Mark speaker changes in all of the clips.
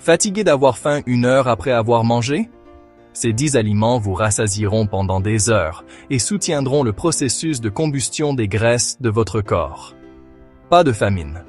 Speaker 1: Fatigué d'avoir faim 1 heure après avoir mangé? Ces 10 aliments vous rassasieront pendant des heures et soutiendront le processus de combustion des graisses de votre corps. Pas de famine,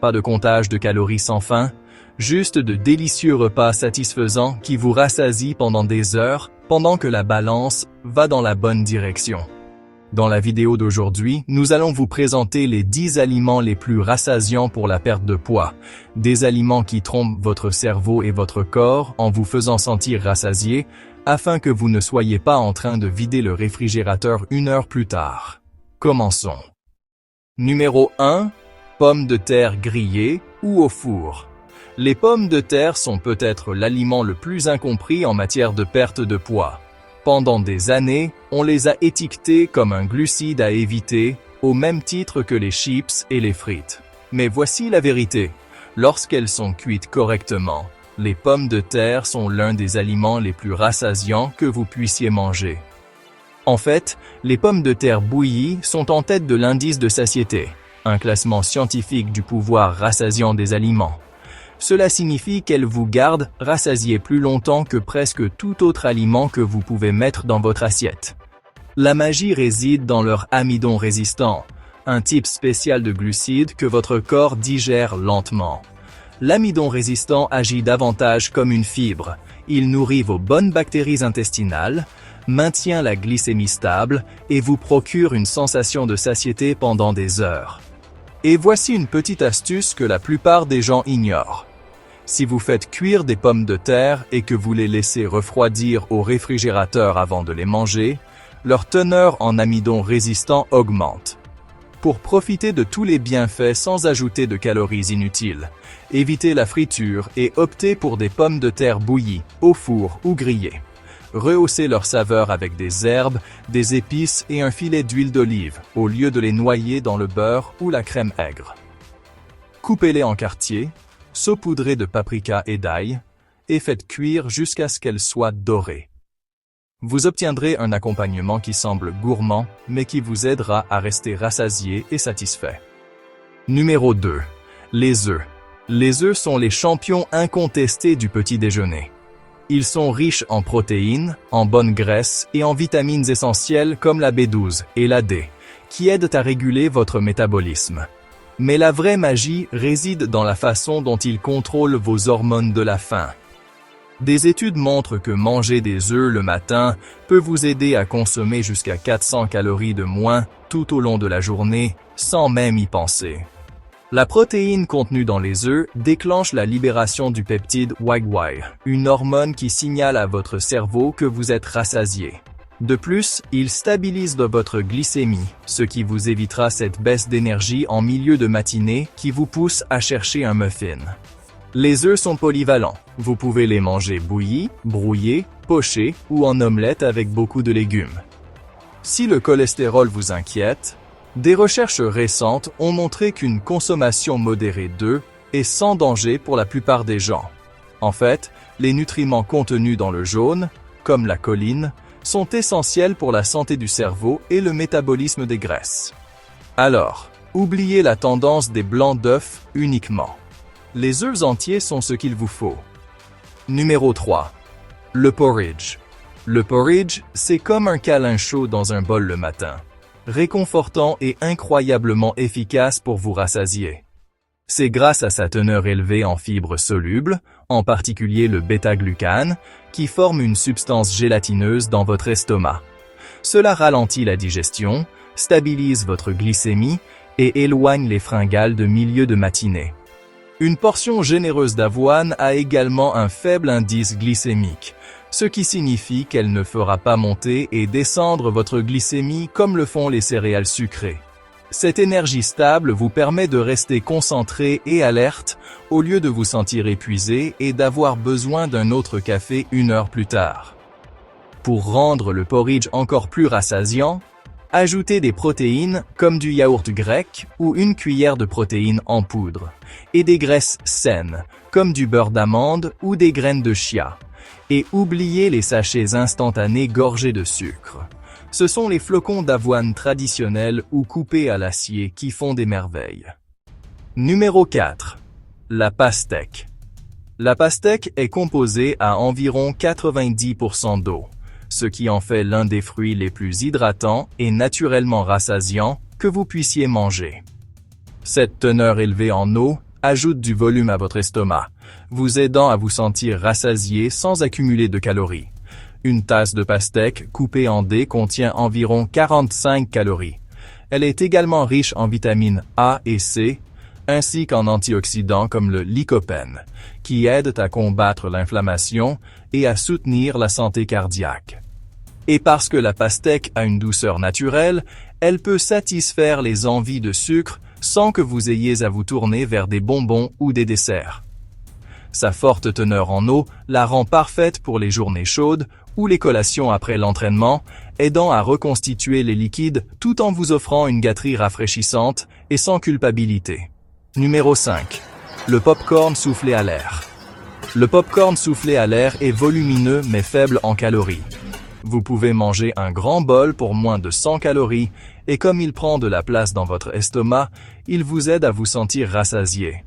Speaker 1: pas de comptage de calories sans fin, juste de délicieux repas satisfaisants qui vous rassasient pendant des heures pendant que la balance va dans la bonne direction. Dans la vidéo d'aujourd'hui, nous allons vous présenter les 10 aliments les plus rassasiants pour la perte de poids. Des aliments qui trompent votre cerveau et votre corps en vous faisant sentir rassasié, afin que vous ne soyez pas en train de vider le réfrigérateur 1 heure plus tard. Commençons. Numéro 1. Pommes de terre grillées ou au four. Les pommes de terre sont peut-être l'aliment le plus incompris en matière de perte de poids. Pendant des années, on les a étiquetées comme un glucide à éviter, au même titre que les chips et les frites. Mais voici la vérité. Lorsqu'elles sont cuites correctement, les pommes de terre sont l'un des aliments les plus rassasiants que vous puissiez manger. En fait, les pommes de terre bouillies sont en tête de l'indice de satiété, un classement scientifique du pouvoir rassasiant des aliments. Cela signifie qu'elles vous gardent rassasiés plus longtemps que presque tout autre aliment que vous pouvez mettre dans votre assiette. La magie réside dans leur amidon résistant, un type spécial de glucides que votre corps digère lentement. L'amidon résistant agit davantage comme une fibre. Il nourrit vos bonnes bactéries intestinales, maintient la glycémie stable et vous procure une sensation de satiété pendant des heures. Et voici une petite astuce que la plupart des gens ignorent. Si vous faites cuire des pommes de terre et que vous les laissez refroidir au réfrigérateur avant de les manger, leur teneur en amidon résistant augmente. Pour profiter de tous les bienfaits sans ajouter de calories inutiles, évitez la friture et optez pour des pommes de terre bouillies, au four ou grillées. Rehaussez leur saveur avec des herbes, des épices et un filet d'huile d'olive, au lieu de les noyer dans le beurre ou la crème aigre. Coupez-les en quartiers, saupoudrez de paprika et d'ail, et faites cuire jusqu'à ce qu'elles soient dorées. Vous obtiendrez un accompagnement qui semble gourmand, mais qui vous aidera à rester rassasié et satisfait. Numéro 2. Les œufs. Les œufs sont les champions incontestés du petit déjeuner. Ils sont riches en protéines, en bonnes graisses et en vitamines essentielles comme la B12 et la D, qui aident à réguler votre métabolisme. Mais la vraie magie réside dans la façon dont ils contrôlent vos hormones de la faim. Des études montrent que manger des œufs le matin peut vous aider à consommer jusqu'à 400 calories de moins tout au long de la journée, sans même y penser. La protéine contenue dans les œufs déclenche la libération du peptide YY, une hormone qui signale à votre cerveau que vous êtes rassasié. De plus, il stabilise votre glycémie, ce qui vous évitera cette baisse d'énergie en milieu de matinée qui vous pousse à chercher un muffin. Les œufs sont polyvalents. Vous pouvez les manger bouillis, brouillés, pochés ou en omelette avec beaucoup de légumes. Si le cholestérol vous inquiète, des recherches récentes ont montré qu'une consommation modérée d'œufs est sans danger pour la plupart des gens. En fait, les nutriments contenus dans le jaune, comme la choline, sont essentiels pour la santé du cerveau et le métabolisme des graisses. Alors, oubliez la tendance des blancs d'œufs uniquement. Les œufs entiers sont ce qu'il vous faut. Numéro 3. Le porridge. Le porridge, c'est comme un câlin chaud dans un bol le matin. Réconfortant et incroyablement efficace pour vous rassasier. C'est grâce à sa teneur élevée en fibres solubles, en particulier le bêta-glucane, qui forme une substance gélatineuse dans votre estomac. Cela ralentit la digestion, stabilise votre glycémie et éloigne les fringales de milieu de matinée. Une portion généreuse d'avoine a également un faible indice glycémique, ce qui signifie qu'elle ne fera pas monter et descendre votre glycémie comme le font les céréales sucrées. Cette énergie stable vous permet de rester concentré et alerte au lieu de vous sentir épuisé et d'avoir besoin d'un autre café 1 heure plus tard. Pour rendre le porridge encore plus rassasiant, ajoutez des protéines comme du yaourt grec ou une cuillère de protéines en poudre, et des graisses saines comme du beurre d'amande ou des graines de chia. Et oubliez les sachets instantanés gorgés de sucre. Ce sont les flocons d'avoine traditionnels ou coupés à l'acier qui font des merveilles. Numéro 4. La pastèque. La pastèque est composée à environ 90% d'eau, ce qui en fait l'un des fruits les plus hydratants et naturellement rassasiants que vous puissiez manger. Cette teneur élevée en eau ajoute du volume à votre estomac, vous aidant à vous sentir rassasié sans accumuler de calories. Une tasse de pastèque coupée en dés contient environ 45 calories. Elle est également riche en vitamines A et C, ainsi qu'en antioxydants comme le lycopène, qui aident à combattre l'inflammation et à soutenir la santé cardiaque. Et parce que la pastèque a une douceur naturelle, elle peut satisfaire les envies de sucre sans que vous ayez à vous tourner vers des bonbons ou des desserts. Sa forte teneur en eau la rend parfaite pour les journées chaudes ou les collations après l'entraînement, aidant à reconstituer les liquides tout en vous offrant une gâterie rafraîchissante et sans culpabilité. Numéro 5. Le pop-corn soufflé à l'air. Le pop-corn soufflé à l'air est volumineux mais faible en calories. Vous pouvez manger un grand bol pour moins de 100 calories et comme il prend de la place dans votre estomac, il vous aide à vous sentir rassasié.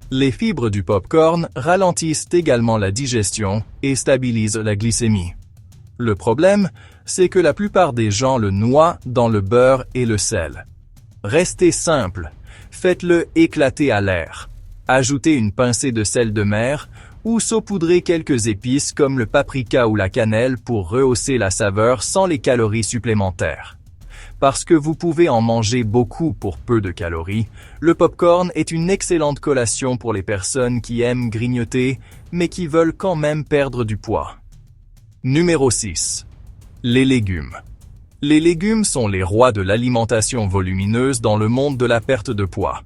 Speaker 1: Les fibres du pop-corn ralentissent également la digestion et stabilisent la glycémie. Le problème, c'est que la plupart des gens le noient dans le beurre et le sel. Restez simple, faites-le éclater à l'air. Ajoutez une pincée de sel de mer ou saupoudrez quelques épices comme le paprika ou la cannelle pour rehausser la saveur sans les calories supplémentaires. Parce que vous pouvez en manger beaucoup pour peu de calories, le pop-corn est une excellente collation pour les personnes qui aiment grignoter, mais qui veulent quand même perdre du poids. Numéro 6. Les légumes. Les légumes sont les rois de l'alimentation volumineuse dans le monde de la perte de poids.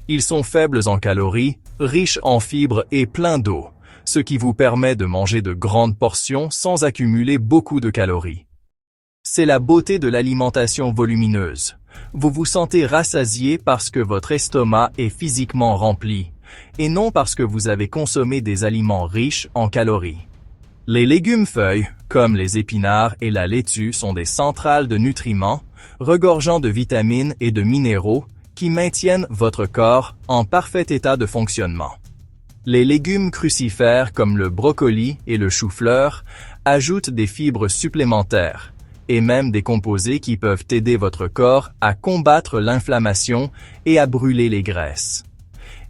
Speaker 1: Ils sont faibles en calories, riches en fibres et pleins d'eau, ce qui vous permet de manger de grandes portions sans accumuler beaucoup de calories. C'est la beauté de l'alimentation volumineuse. Vous vous sentez rassasié parce que votre estomac est physiquement rempli, et non parce que vous avez consommé des aliments riches en calories. Les légumes feuilles, comme les épinards et la laitue, sont des centrales de nutriments, regorgeant de vitamines et de minéraux, qui maintiennent votre corps en parfait état de fonctionnement. Les légumes crucifères comme le brocoli et le chou-fleur ajoutent des fibres supplémentaires, et même des composés qui peuvent aider votre corps à combattre l'inflammation et à brûler les graisses.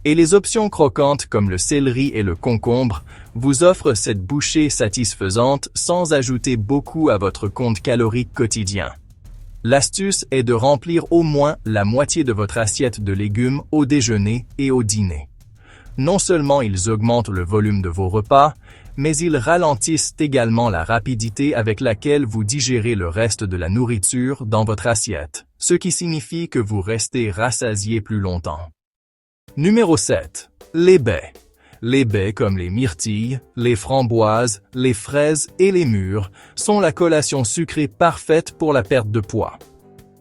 Speaker 1: Et les options croquantes comme le céleri et le concombre vous offrent cette bouchée satisfaisante sans ajouter beaucoup à votre compte calorique quotidien. L'astuce est de remplir au moins la moitié de votre assiette de légumes au déjeuner et au dîner. Non seulement ils augmentent le volume de vos repas, mais ils ralentissent également la rapidité avec laquelle vous digérez le reste de la nourriture dans votre assiette, ce qui signifie que vous restez rassasié plus longtemps. Numéro 7. Les baies. Les baies comme les myrtilles, les framboises, les fraises et les mûres sont la collation sucrée parfaite pour la perte de poids.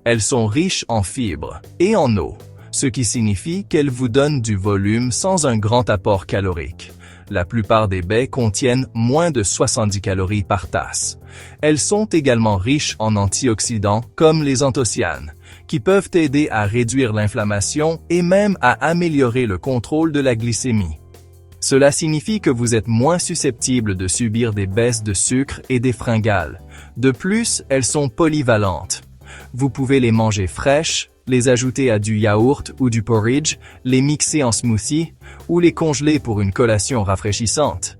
Speaker 1: Elles sont riches en fibres et en eau, ce qui signifie qu'elles vous donnent du volume sans un grand apport calorique. La plupart des baies contiennent moins de 70 calories par tasse. Elles sont également riches en antioxydants comme les anthocyanes, qui peuvent aider à réduire l'inflammation et même à améliorer le contrôle de la glycémie. Cela signifie que vous êtes moins susceptible de subir des baisses de sucre et des fringales. De plus, elles sont polyvalentes. Vous pouvez les manger fraîches, les ajouter à du yaourt ou du porridge, les mixer en smoothie ou les congeler pour une collation rafraîchissante.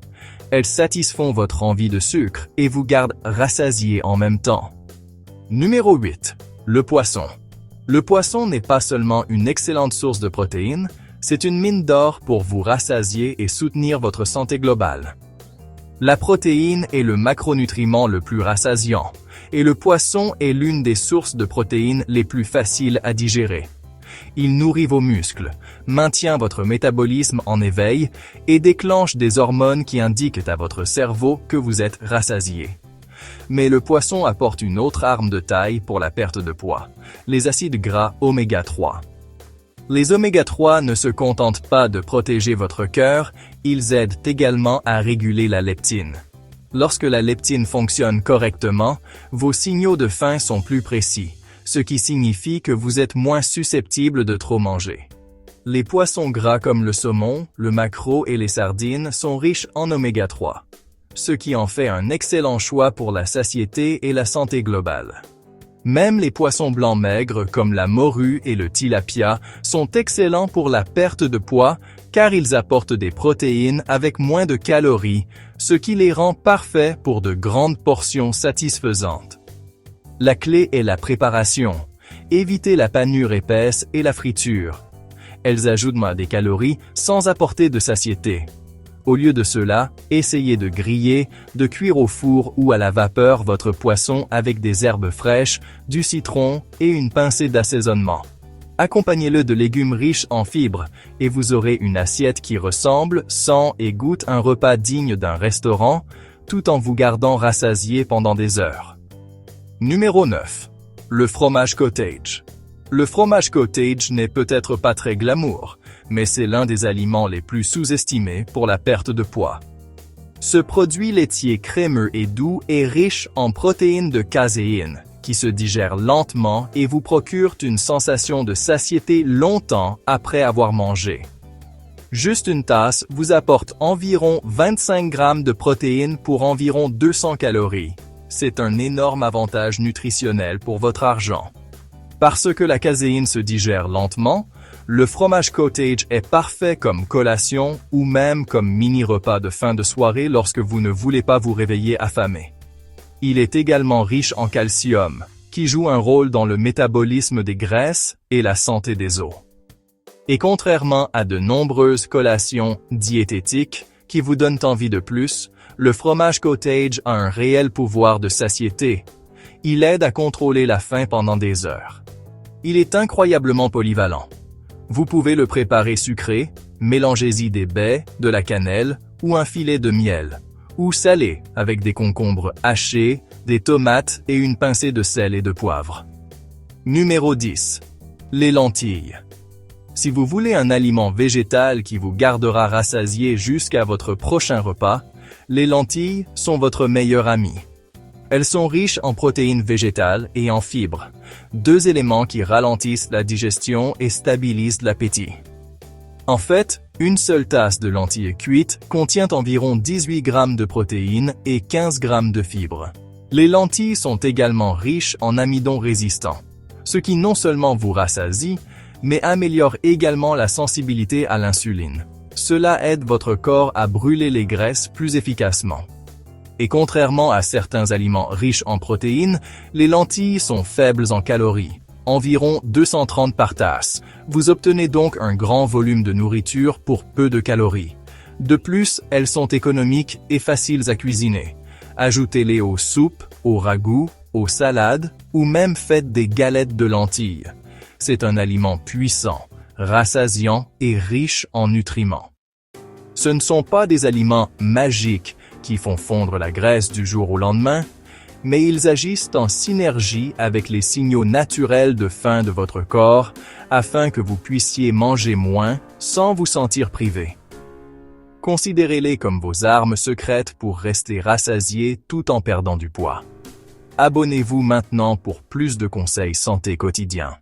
Speaker 1: Elles satisfont votre envie de sucre et vous gardent rassasié en même temps. Numéro 8. Le poisson. Le poisson n'est pas seulement une excellente source de protéines, c'est une mine d'or pour vous rassasier et soutenir votre santé globale. La protéine est le macronutriment le plus rassasiant, et le poisson est l'une des sources de protéines les plus faciles à digérer. Il nourrit vos muscles, maintient votre métabolisme en éveil et déclenche des hormones qui indiquent à votre cerveau que vous êtes rassasié. Mais le poisson apporte une autre arme de taille pour la perte de poids, les acides gras oméga 3. Les oméga 3 ne se contentent pas de protéger votre cœur, ils aident également à réguler la leptine. Lorsque la leptine fonctionne correctement, vos signaux de faim sont plus précis, ce qui signifie que vous êtes moins susceptible de trop manger. Les poissons gras comme le saumon, le maquereau et les sardines sont riches en oméga 3, ce qui en fait un excellent choix pour la satiété et la santé globale. Même les poissons blancs maigres comme la morue et le tilapia sont excellents pour la perte de poids car ils apportent des protéines avec moins de calories, ce qui les rend parfaits pour de grandes portions satisfaisantes. La clé est la préparation. Évitez la panure épaisse et la friture. Elles ajoutent moins des calories sans apporter de satiété. Au lieu de cela, essayez de griller, de cuire au four ou à la vapeur votre poisson avec des herbes fraîches, du citron et une pincée d'assaisonnement. Accompagnez-le de légumes riches en fibres et vous aurez une assiette qui ressemble, sent et goûte un repas digne d'un restaurant, tout en vous gardant rassasié pendant des heures. Numéro 9. Le fromage cottage. Le fromage cottage n'est peut-être pas très glamour, mais c'est l'un des aliments les plus sous-estimés pour la perte de poids. Ce produit laitier crémeux et doux est riche en protéines de caséine, qui se digèrent lentement et vous procurent une sensation de satiété longtemps après avoir mangé. Juste une tasse vous apporte environ 25 grammes de protéines pour environ 200 calories. C'est un énorme avantage nutritionnel pour votre argent. Parce que la caséine se digère lentement, le fromage cottage est parfait comme collation ou même comme mini-repas de fin de soirée lorsque vous ne voulez pas vous réveiller affamé. Il est également riche en calcium, qui joue un rôle dans le métabolisme des graisses et la santé des os. Et contrairement à de nombreuses collations diététiques qui vous donnent envie de plus, le fromage cottage a un réel pouvoir de satiété. Il aide à contrôler la faim pendant des heures. Il est incroyablement polyvalent. Vous pouvez le préparer sucré, mélangez-y des baies, de la cannelle ou un filet de miel, ou salé avec des concombres hachés, des tomates et une pincée de sel et de poivre. Numéro 10. Les lentilles. Si vous voulez un aliment végétal qui vous gardera rassasié jusqu'à votre prochain repas, les lentilles sont votre meilleur ami. Elles sont riches en protéines végétales et en fibres, deux éléments qui ralentissent la digestion et stabilisent l'appétit. En fait, une seule tasse de lentilles cuites contient environ 18 grammes de protéines et 15 grammes de fibres. Les lentilles sont également riches en amidon résistant, ce qui non seulement vous rassasie, mais améliore également la sensibilité à l'insuline. Cela aide votre corps à brûler les graisses plus efficacement. Et contrairement à certains aliments riches en protéines, les lentilles sont faibles en calories, environ 230 par tasse. Vous obtenez donc un grand volume de nourriture pour peu de calories. De plus, elles sont économiques et faciles à cuisiner. Ajoutez-les aux soupes, aux ragoûts, aux salades, ou même faites des galettes de lentilles. C'est un aliment puissant, rassasiant et riche en nutriments. Ce ne sont pas des aliments magiques qui font fondre la graisse du jour au lendemain, mais ils agissent en synergie avec les signaux naturels de faim de votre corps afin que vous puissiez manger moins sans vous sentir privé. Considérez-les comme vos armes secrètes pour rester rassasié tout en perdant du poids. Abonnez-vous maintenant pour plus de conseils santé quotidiens.